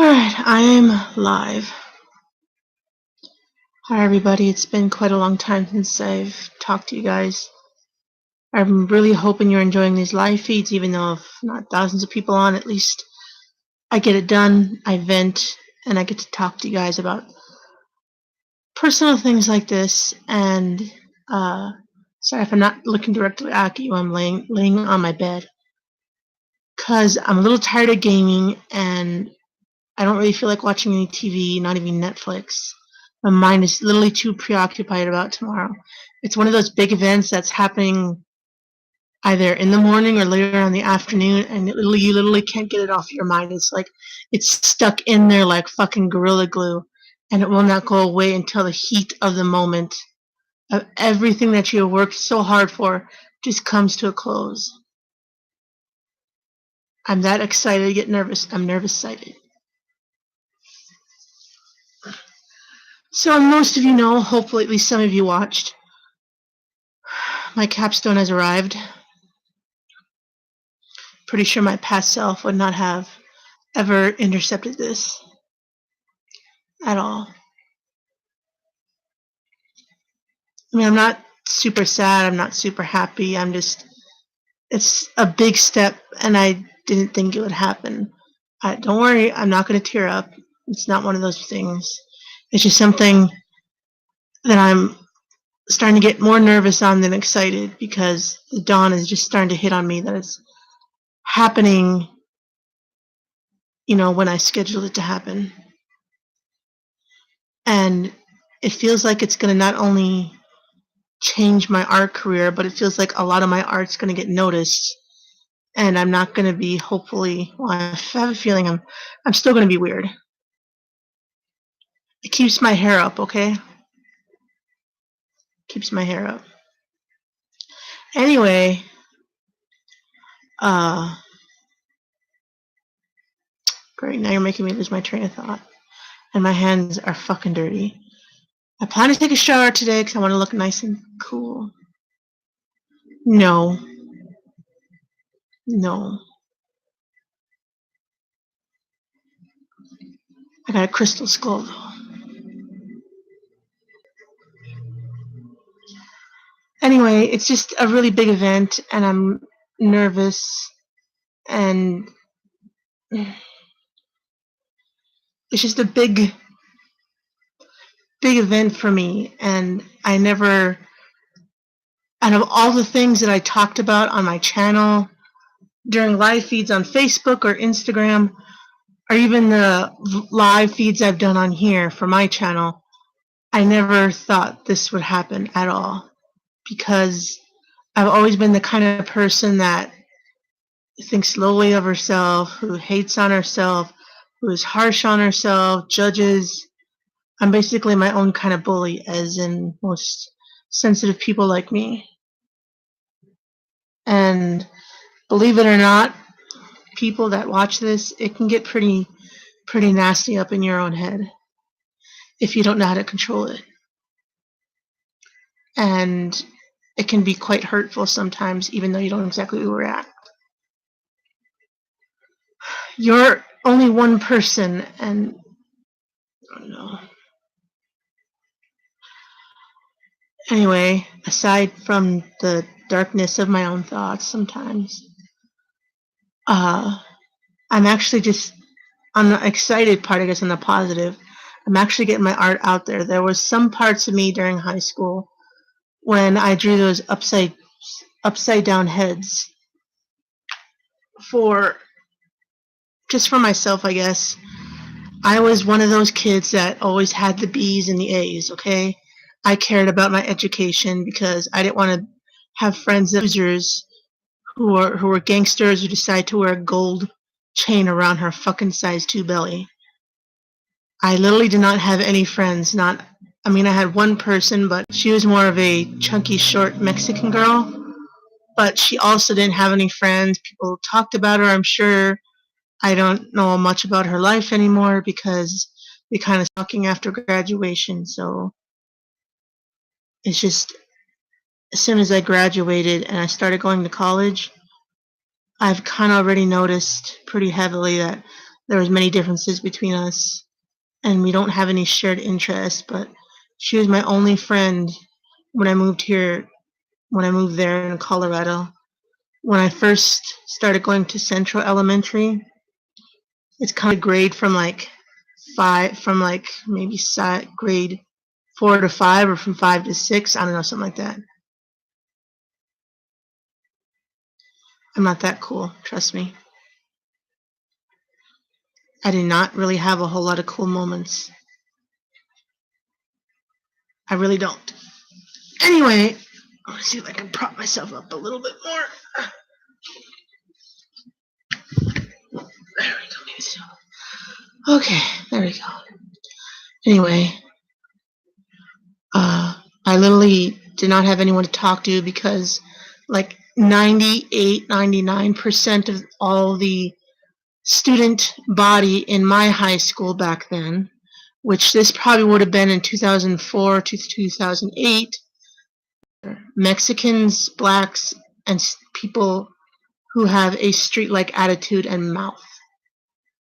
Alright, I am live. Hi everybody, it's been quite a long time since I've talked to you guys. I'm really hoping you're enjoying these live feeds, even though if not thousands of people on, at least I get it done, I vent, and I get to talk to you guys about personal things like this. And sorry if I'm not looking directly at you, I'm laying on my bed. Because I'm a little tired of gaming and I don't really feel like watching any TV, not even Netflix. My mind is literally too preoccupied about tomorrow. It's one of those big events that's happening either in the morning or later in the afternoon, and you literally can't get it off your mind. It's like it's stuck in there like fucking Gorilla Glue, and it will not go away until the heat of the moment of everything that you have worked so hard for just comes to a close. I'm that excited to get nervous. I'm nervous sighted. So most of you know, hopefully at least some of you watched, my capstone has arrived. Pretty sure my past self would not have ever intercepted this at all. I mean, I'm not super sad, I'm not super happy, it's a big step and I didn't think it would happen. Don't worry, I'm not going to tear up. It's not one of those things. It's just something that I'm starting to get more nervous on than excited because the dawn is just starting to hit on me that it's happening, when I scheduled it to happen. And it feels like it's going to not only change my art career, but it feels like a lot of my art's going to get noticed. And I'm not going to be, hopefully, well, I have a feeling I'm still going to be weird. It keeps my hair up, okay? Keeps my hair up. Anyway, great, now you're making me lose my train of thought. And my hands are fucking dirty. I plan to take a shower today because I want to look nice and cool. No. I got a crystal skull, though. Anyway, it's just a really big event, and I'm nervous, and it's just a big event for me, and out of all the things that I talked about on my channel, during live feeds on Facebook or Instagram, or even the live feeds I've done on here for my channel, I never thought this would happen at all, because I've always been the kind of person that thinks lowly of herself, who hates on herself, who is harsh on herself, judges. I'm basically my own kind of bully, as in most sensitive people like me. And believe it or not, people that watch this, it can get pretty nasty up in your own head if you don't know how to control it. And it can be quite hurtful sometimes, even though you don't exactly react. You're only one person, and I don't know. Anyway, aside from the darkness of my own thoughts sometimes, I'm actually just, on the excited part, I guess, on the positive, I'm actually getting my art out there. There was some parts of me during high school when I drew those upside down heads just for myself, I guess. I was one of those kids that always had the B's and the A's, okay? I cared about my education because I didn't want to have friends that were losers who were gangsters who decide to wear a gold chain around her fucking size 2 belly. I literally did not have any friends. I had one person, but she was more of a chunky, short Mexican girl. But she also didn't have any friends. People talked about her, I'm sure. I don't know much about her life anymore because we kind of stopped talking after graduation. So it's just, as soon as I graduated and I started going to college, I've kind of already noticed pretty heavily that there was many differences between us, and we don't have any shared interests, but she was my only friend when I moved here, when I moved there in Colorado. When I first started going to Central Elementary, it's kind of grade from like maybe grade 4 to 5 or from 5 to 6. I don't know, something like that. I'm not that cool, trust me. I did not really have a whole lot of cool moments. I really don't. Anyway, I want to see if I can prop myself up a little bit more. There we go. Okay, there we go. Anyway, I literally did not have anyone to talk to because like 98, 99% of all the student body in my high school back then, which this probably would have been in 2004 to 2008, Mexicans, blacks, and people who have a street-like attitude and mouth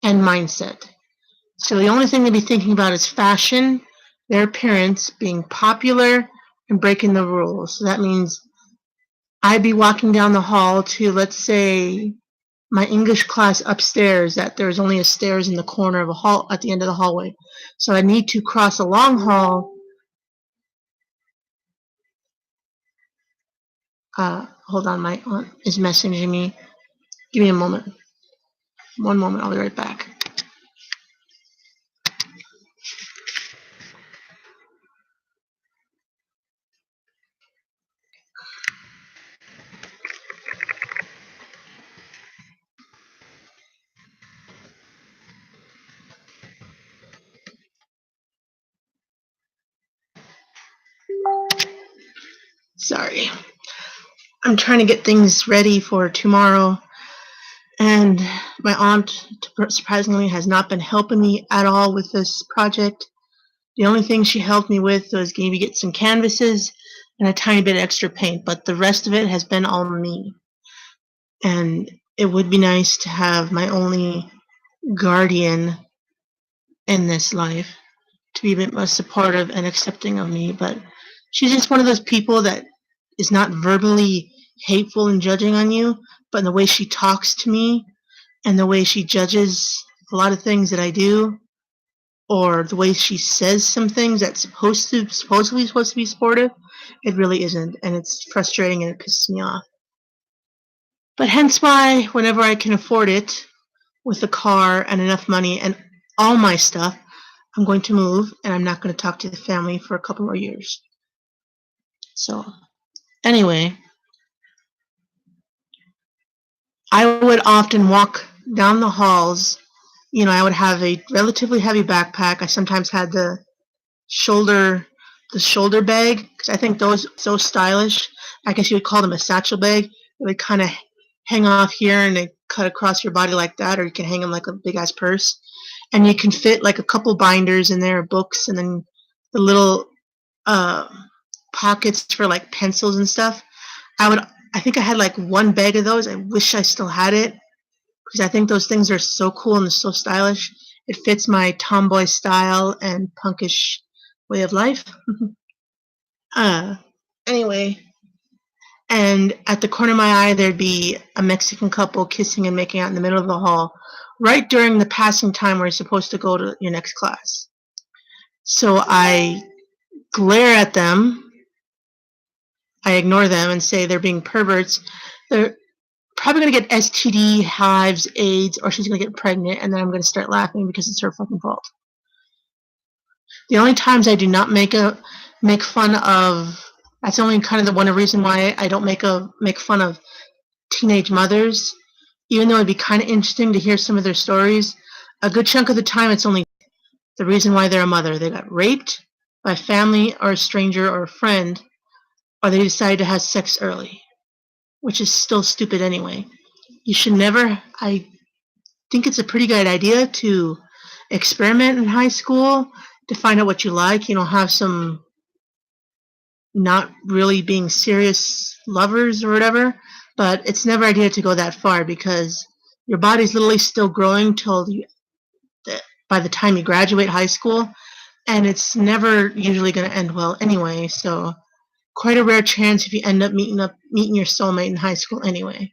and mindset. So the only thing they'd be thinking about is fashion, their appearance, being popular, and breaking the rules. So that means I'd be walking down the hall to, let's say, my English class upstairs, that there's only a stairs in the corner of a hall at the end of the hallway. So I need to cross a long hall. Hold on, my aunt is messaging me. Give me a moment. One moment, I'll be right back. Sorry. I'm trying to get things ready for tomorrow, and my aunt, surprisingly, has not been helping me at all with this project. The only thing she helped me with was maybe get some canvases and a tiny bit of extra paint, but the rest of it has been all me. And it would be nice to have my only guardian in this life to be a bit more supportive and accepting of me, but she's just one of those people that is not verbally hateful and judging on you, but in the way she talks to me and the way she judges a lot of things that I do, or the way she says some things that's supposedly supposed to be supportive, it really isn't, and it's frustrating and it pisses me off. But hence why, whenever I can afford it, with a car and enough money and all my stuff, I'm going to move, and I'm not going to talk to the family for a couple more years. So, anyway, I would often walk down the halls. You know, I would have a relatively heavy backpack. I sometimes had the shoulder bag, because I think those so stylish. I guess you would call them a satchel bag. It would kind of hang off here and they cut across your body like that, or you can hang them like a big ass purse, and you can fit like a couple binders in there, books, and then the little pockets for like pencils and stuff. I think I had like one bag of those. I wish I still had it, because I think those things are so cool and so stylish. It fits my tomboy style and punkish way of life. Anyway, and at the corner of my eye, there'd be a Mexican couple kissing and making out in the middle of the hall, right during the passing time where you're supposed to go to your next class. So I glare at them. I ignore them and say they're being perverts. They're probably going to get STD, hives, AIDS, or she's going to get pregnant, and then I'm going to start laughing because it's her fucking fault. The only times I do not make fun of, that's only kind of the one reason why I don't make fun of teenage mothers, even though it'd be kind of interesting to hear some of their stories. A good chunk of the time, it's only the reason why they're a mother. They got raped by family or a stranger or a friend, or they decided to have sex early, which is still stupid anyway. You should never, I think it's a pretty good idea to experiment in high school to find out what you like. You know, have some not really being serious lovers or whatever, but it's never idea to go that far because your body's literally still growing till by the time you graduate high school, and it's never usually going to end well anyway. So quite a rare chance if you end up meeting your soulmate in high school anyway.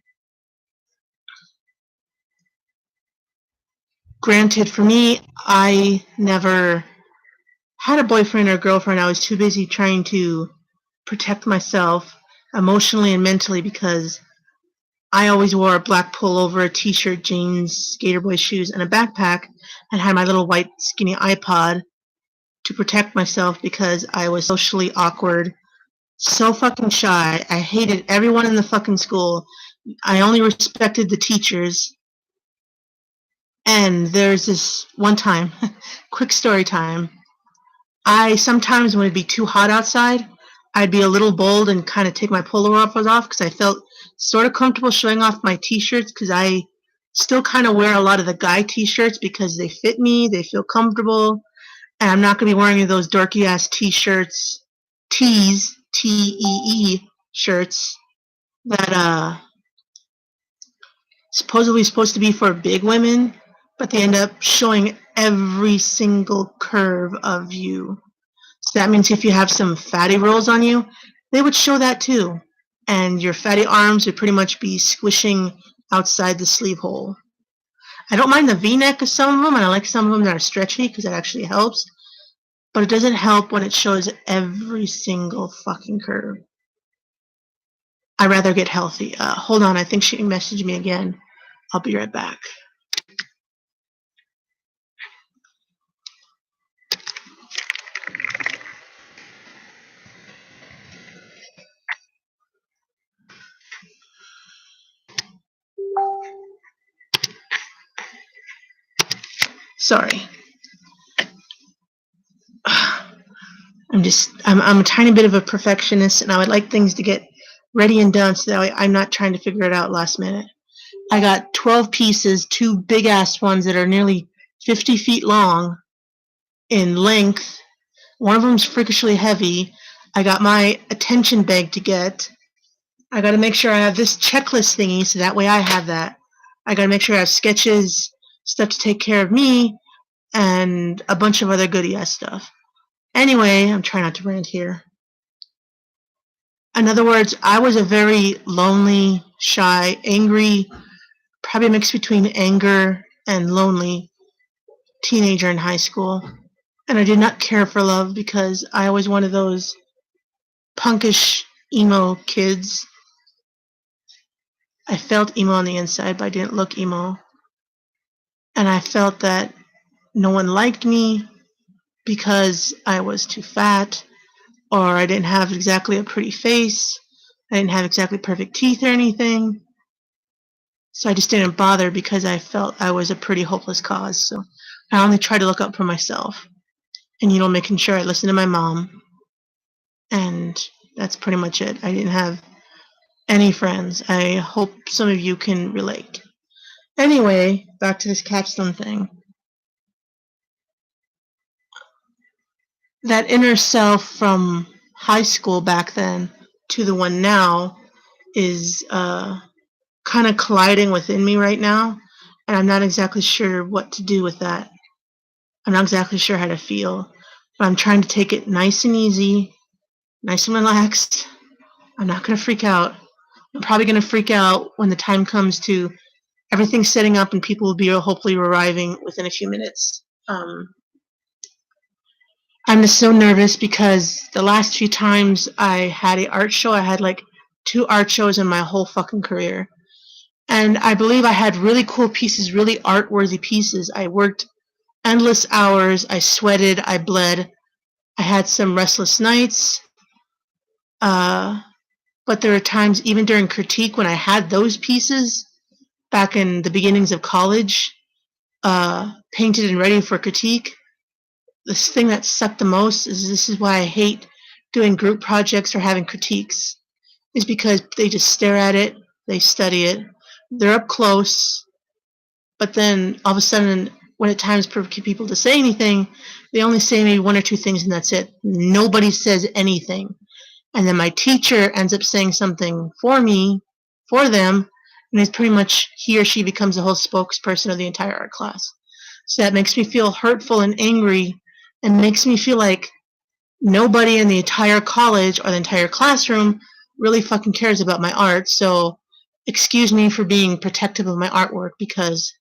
Granted, for me, I never had a boyfriend or girlfriend. I was too busy trying to protect myself emotionally and mentally because I always wore a black pullover, a t-shirt, jeans, skater boy shoes, and a backpack, and had my little white skinny iPod to protect myself because I was socially awkward, so fucking shy. I hated everyone in the fucking school. I only respected the teachers. And there's this one time, quick story time. I sometimes, when it'd be too hot outside, I'd be a little bold and kind of take my pullover off because I felt sort of comfortable showing off my t-shirts because I still kind of wear a lot of the guy t-shirts because they fit me, they feel comfortable, and I'm not going to be wearing those dorky ass t-shirts, tees, T-E-E shirts that supposedly supposed to be for big women, but they end up showing every single curve of you. So that means if you have some fatty rolls on you, they would show that too. And your fatty arms would pretty much be squishing outside the sleeve hole. I don't mind the V-neck of some of them, and I like some of them that are stretchy because it actually helps. But it doesn't help when it shows every single fucking curve. I'd rather get healthy. Hold on, I think she messaged me again. I'll be right back. Sorry. I'm a tiny bit of a perfectionist, and I would like things to get ready and done so that I'm not trying to figure it out last minute. I got 12 pieces, two big ass ones that are nearly 50 feet long in length. One of them's freakishly heavy. I got my attention bag to get. I got to make sure I have this checklist thingy so that way I have that. I got to make sure I have sketches, stuff to take care of me, and a bunch of other goody ass stuff. Anyway, I'm trying not to rant here. In other words, I was a very lonely, shy, angry, probably a mix between anger and lonely teenager in high school. And I did not care for love because I was one of those punkish emo kids. I felt emo on the inside, but I didn't look emo. And I felt that no one liked me because I was too fat, or I didn't have exactly a pretty face. I didn't have exactly perfect teeth or anything. So I just didn't bother because I felt I was a pretty hopeless cause. So I only tried to look out for myself. And, making sure I listened to my mom. And that's pretty much it. I didn't have any friends. I hope some of you can relate. Anyway, back to this capstone thing. That inner self from high school back then to the one now is kind of colliding within me right now, and I'm not exactly sure what to do with that. I'm not exactly sure how to feel, but I'm trying to take it nice and easy, nice and relaxed. I'm not going to freak out. I'm probably going to freak out when the time comes to everything's setting up and people will be hopefully arriving within a few minutes. I'm just so nervous because the last few times I had an art show, I had like 2 art shows in my whole fucking career. And I believe I had really cool pieces, really art-worthy pieces. I worked endless hours. I sweated. I bled. I had some restless nights. But there were times, even during critique, when I had those pieces back in the beginnings of college, painted and ready for critique. The thing that sucked the most is this is why I hate doing group projects or having critiques, is because they just stare at it, they study it, they're up close, but then all of a sudden, when it's time for people to say anything, they only say maybe 1 or 2 things and that's it. Nobody says anything. And then my teacher ends up saying something for me, for them, and it's pretty much he or she becomes the whole spokesperson of the entire art class. So that makes me feel hurtful and angry and makes me feel like nobody in the entire college or the entire classroom really fucking cares about my art. So excuse me for being protective of my artwork because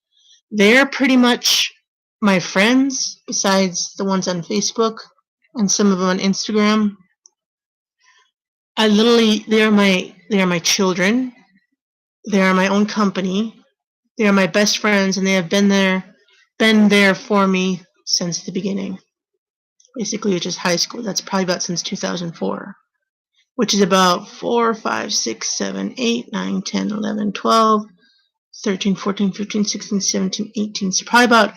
they're pretty much my friends besides the ones on Facebook and some of them on Instagram. They are my children. They are my own company. They are my best friends, and they have been there for me since the beginning. Basically, which is high school. That's probably about since 2004, which is about 4, 5, 6, 7, 8, 9, 10, 11, 12, 13, 14, 15, 16, 17, 18. So probably about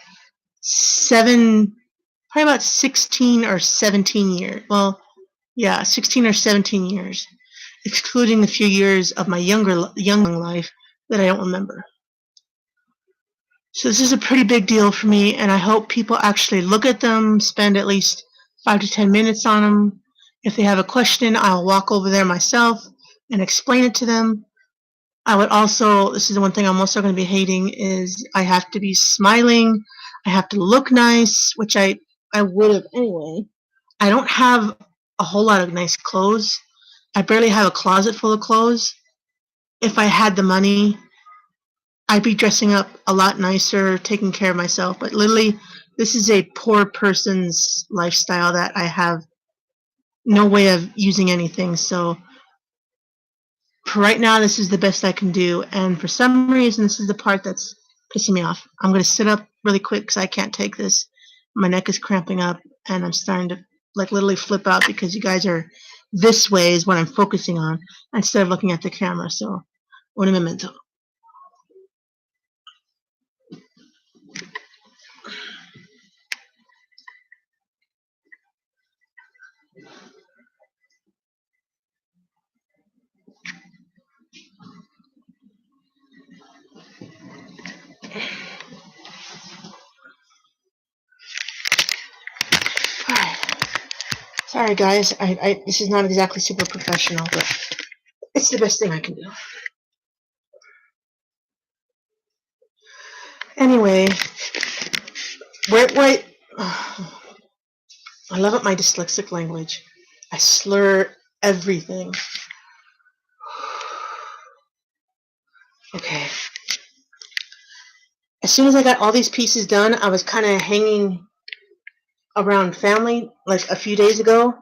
16 or 17 years. Well, yeah, 16 or 17 years, excluding the few years of my young life that I don't remember. So this is a pretty big deal for me, and I hope people actually look at them, spend at least 5 to 10 minutes on them. If they have a question, I'll walk over there myself and explain it to them. I would also, this is the one thing I'm also going to be hating, is I have to be smiling. I have to look nice, which I would have anyway. I don't have a whole lot of nice clothes. I barely have a closet full of clothes. If I had the money, I'd be dressing up a lot nicer, taking care of myself. But literally, this is a poor person's lifestyle that I have no way of using anything. So for right now, this is the best I can do. And for some reason, this is the part that's pissing me off. I'm going to sit up really quick because I can't take this. My neck is cramping up, and I'm starting to like literally flip out because you guys are this way is what I'm focusing on instead of looking at the camera. So, un momento. All right. Sorry, guys. This is not exactly super professional, but it's the best thing I can do. Anyway, wait. I love it, my dyslexic language. I slur everything. Okay. As soon as I got all these pieces done, I was kind of hanging around family like a few days ago,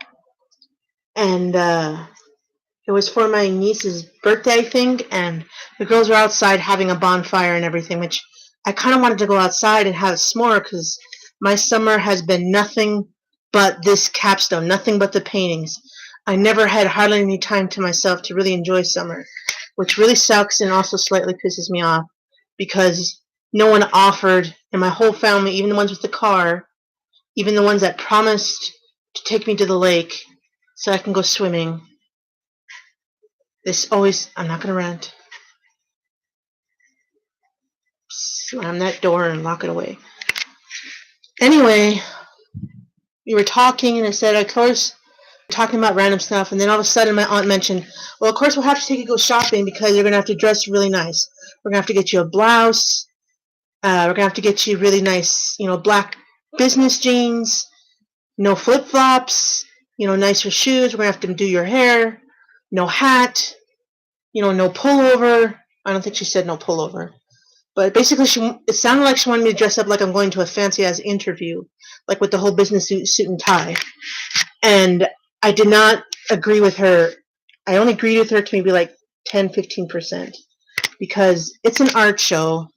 and it was for my niece's birthday, I think, and the girls were outside having a bonfire and everything, which I kind of wanted to go outside and have a s'more because my summer has been nothing but this capstone, nothing but the paintings. I never had hardly any time to myself to really enjoy summer, which really sucks and also slightly pisses me off because no one offered, and my whole family, even the ones with the car, even the ones that promised to take me to the lake so I can go swimming. I'm not going to rant. Slam that door and lock it away. Anyway, we were talking, and I said, of course, we're talking about random stuff, and then all of a sudden my aunt mentioned, well, of course we'll have to take you to go shopping because you're going to have to dress really nice. We're going to have to get you a blouse. We're going to have to get you really nice, black business jeans, no flip-flops, nicer shoes. We're going to have to do your hair, no hat, no pullover. I don't think she said no pullover. But basically, it sounded like she wanted me to dress up like I'm going to a fancy-ass interview, like with the whole business suit and tie. And I did not agree with her. I only agreed with her to maybe like 10, 15%. Because it's an art show.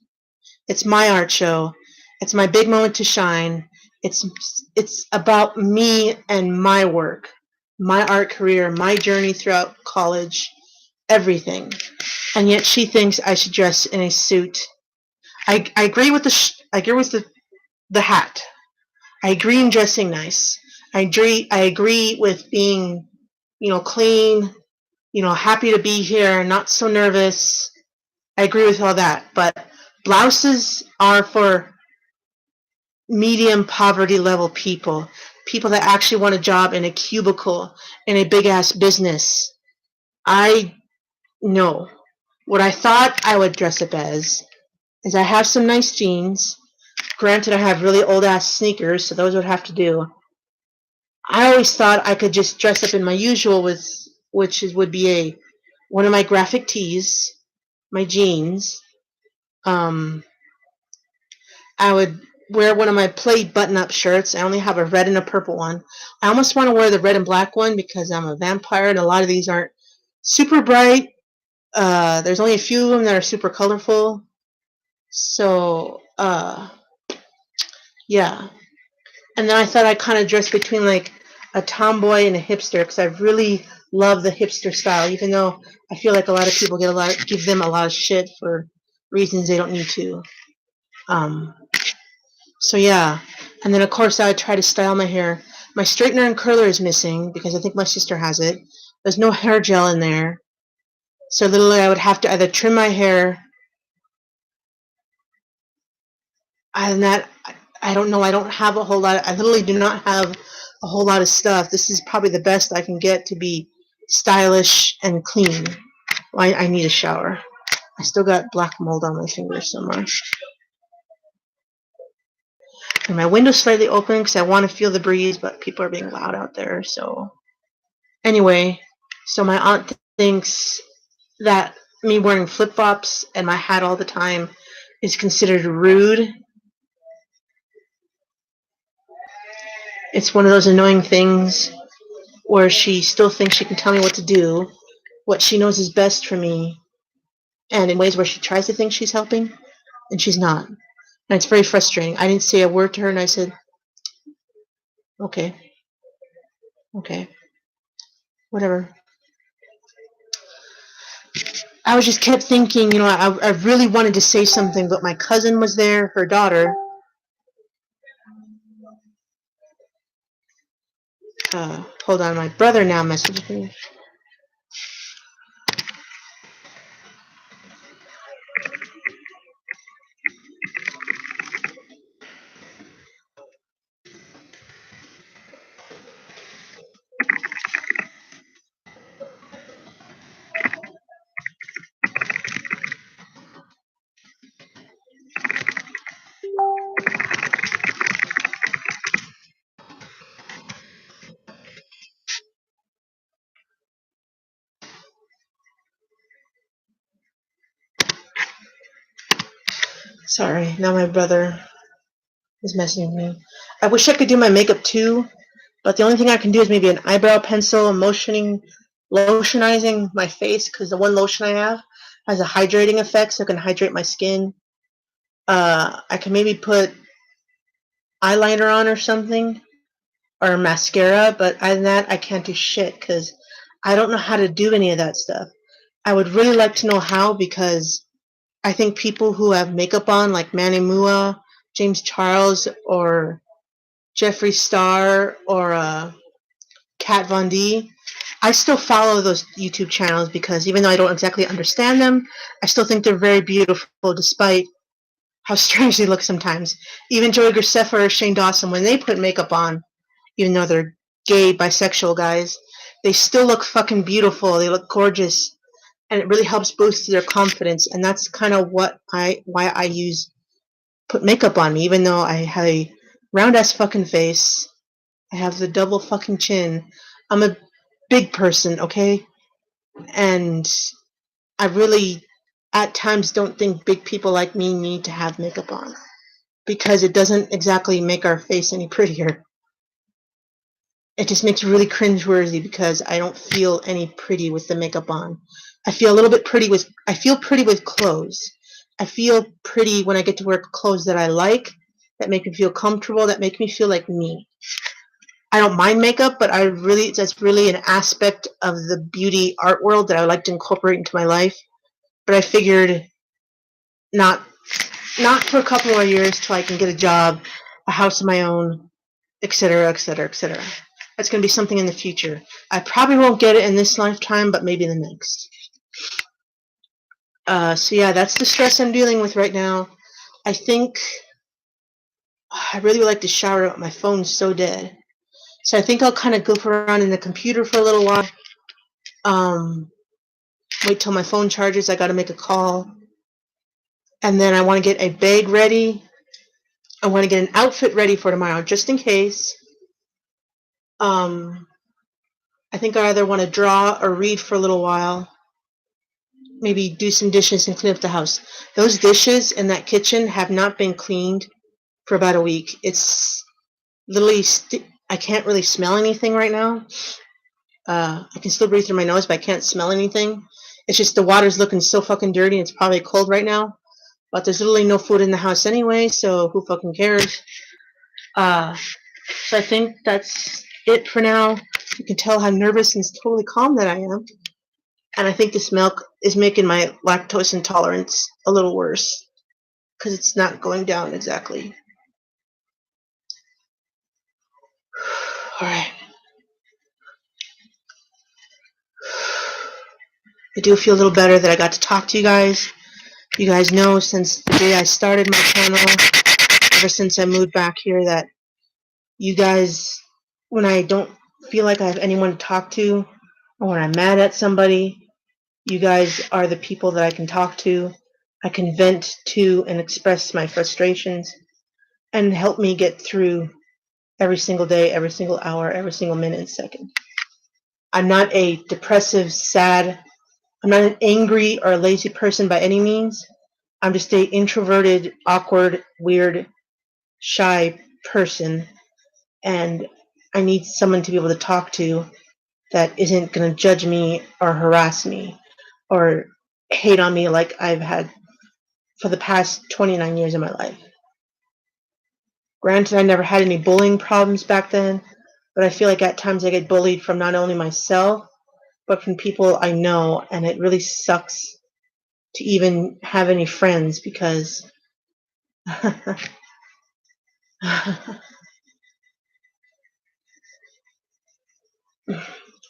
It's my art show. It's my big moment to shine. It's about me and my work, my art career, my journey throughout college, everything. And yet she thinks I should dress in a suit. I agree with the hat. I agree in dressing nice. I agree with being, clean, happy to be here, not so nervous. I agree with all that. But blouses are for medium poverty level people that actually want a job in a cubicle in a big ass business. I know what I thought I would dress up as is I have some nice jeans, Granted, I have really old-ass sneakers, so those would have to do. I always thought I could just dress up in my usual, would be one of my graphic tees, my jeans. Um, I would wear one of my plaid button-up shirts. I only have a red and a purple one. I almost want to wear the red and black one because I'm a vampire, and a lot of these aren't super bright. There's only a few of them that are super colorful. So, yeah. And then I thought I'd kind of dress between like a tomboy and a hipster because I really love the hipster style, even though I feel like a lot of people give them a lot of shit for reasons they don't need to. Um, so yeah. And then of course I would try to style my hair. My straightener and curler is missing because I think my sister has it. There's no hair gel in there. So literally I would have to either trim my hair. And that, I don't know. I don't have a whole lot. I literally do not have a whole lot of stuff. This is probably the best I can get to be stylish and clean. I need a shower. I still got black mold on my fingers somewhere. And my window's slightly open because I want to feel the breeze, but people are being loud out there. So anyway, so my aunt thinks that me wearing flip-flops and my hat all the time is considered rude. It's one of those annoying things where she still thinks she can tell me what to do, what she knows is best for me, and in ways where she tries to think she's helping, and she's not. And it's very frustrating. I didn't say a word to her, and I said, okay, okay, whatever. I was just kept thinking, I really wanted to say something, but my cousin was there, her daughter. Hold on, my brother now messaged me. Sorry, now my brother is messaging me. I wish I could do my makeup too, but the only thing I can do is maybe an eyebrow pencil, lotionizing my face, because the one lotion I have has a hydrating effect, so it can hydrate my skin. I can maybe put eyeliner on or something, or mascara, but other than that, I can't do shit, because I don't know how to do any of that stuff. I would really like to know how, because I think people who have makeup on, like Manny Mua, James Charles, or Jeffree Star, or Kat Von D, I still follow those YouTube channels because even though I don't exactly understand them, I still think they're very beautiful despite how strange they look sometimes. Even Joey Graceffa or Shane Dawson, when they put makeup on, even though they're gay, bisexual guys, they still look fucking beautiful. They look gorgeous, and it really helps boost their confidence. And that's kind of why I put makeup on me, even though I have a round ass fucking face. I have the double fucking chin. I'm a big person, okay? And I really, at times, don't think big people like me need to have makeup on because it doesn't exactly make our face any prettier. It just makes it really cringeworthy because I don't feel any pretty with the makeup on. I feel pretty with clothes. I feel pretty when I get to wear clothes that I like, that make me feel comfortable, that make me feel like me. I don't mind makeup, but that's really an aspect of the beauty art world that I would like to incorporate into my life. But I figured not for a couple more years till I can get a job, a house of my own, etc., etc., etc. That's going to be something in the future. I probably won't get it in this lifetime, but maybe in the next. So yeah, that's the stress I'm dealing with right now. I think I really would like to shower, but my phone's so dead. So I think I'll kind of goof around in the computer for a little while. Wait till my phone charges. I got to make a call. And then I want to get a bag ready I want to get an outfit ready for tomorrow, just in case. I think I either want to draw or read for a little while. Maybe do some dishes and clean up the house. Those dishes in that kitchen have not been cleaned for about a week. It's literally, I can't really smell anything right now. I can still breathe through my nose, but I can't smell anything. It's just the water's looking so fucking dirty, and it's probably cold right now. But there's literally no food in the house anyway, so who fucking cares? So I think that's it for now. You can tell how nervous and totally calm that I am. And I think this milk is making my lactose intolerance a little worse because it's not going down exactly. All right. I do feel a little better that I got to talk to you guys. You guys know since the day I started my channel, ever since I moved back here, that you guys, when I don't feel like I have anyone to talk to, or when I'm mad at somebody, you guys are the people that I can talk to. I can vent to and express my frustrations and help me get through every single day, every single hour, every single minute and second. I'm not a depressive, sad, I'm not an angry or lazy person by any means. I'm just a introverted, awkward, weird, shy person, and I need someone to be able to talk to that isn't going to judge me or harass me or hate on me like I've had for the past 29 years of my life. Granted, I never had any bullying problems back then, but I feel like at times I get bullied from not only myself, but from people I know, and it really sucks to even have any friends because I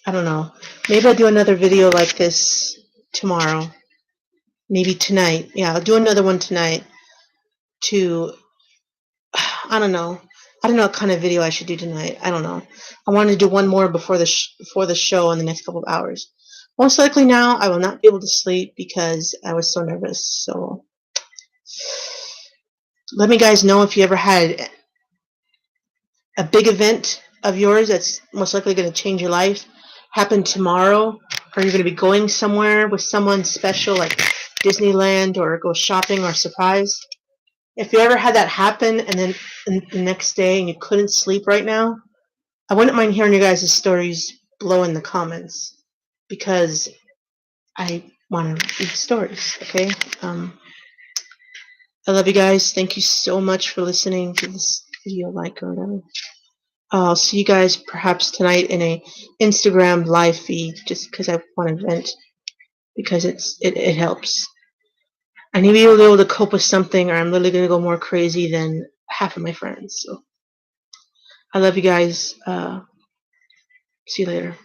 don't know. Maybe I'll do another video like this tomorrow. Maybe tonight. Yeah, I'll do another one tonight to, I don't know. I don't know what kind of video I should do tonight. I don't know. I want to do one more before the show in the next couple of hours. Most likely now I will not be able to sleep because I was so nervous. So let me guys know if you ever had a big event of yours that's most likely going to change your life happen tomorrow, or you're going to be going somewhere with someone special like Disneyland or go shopping or surprise. If you ever had that happen and then the next day and you couldn't sleep right now, I wouldn't mind hearing your guys' stories below in the comments because I want to read stories, okay? I love you guys. Thank you so much for listening to this video, like or whatever. I'll see you guys perhaps tonight in a Instagram live feed just because I want to vent because it helps. I need to be able to cope with something or I'm literally going to go more crazy than half of my friends. So I love you guys. See you later.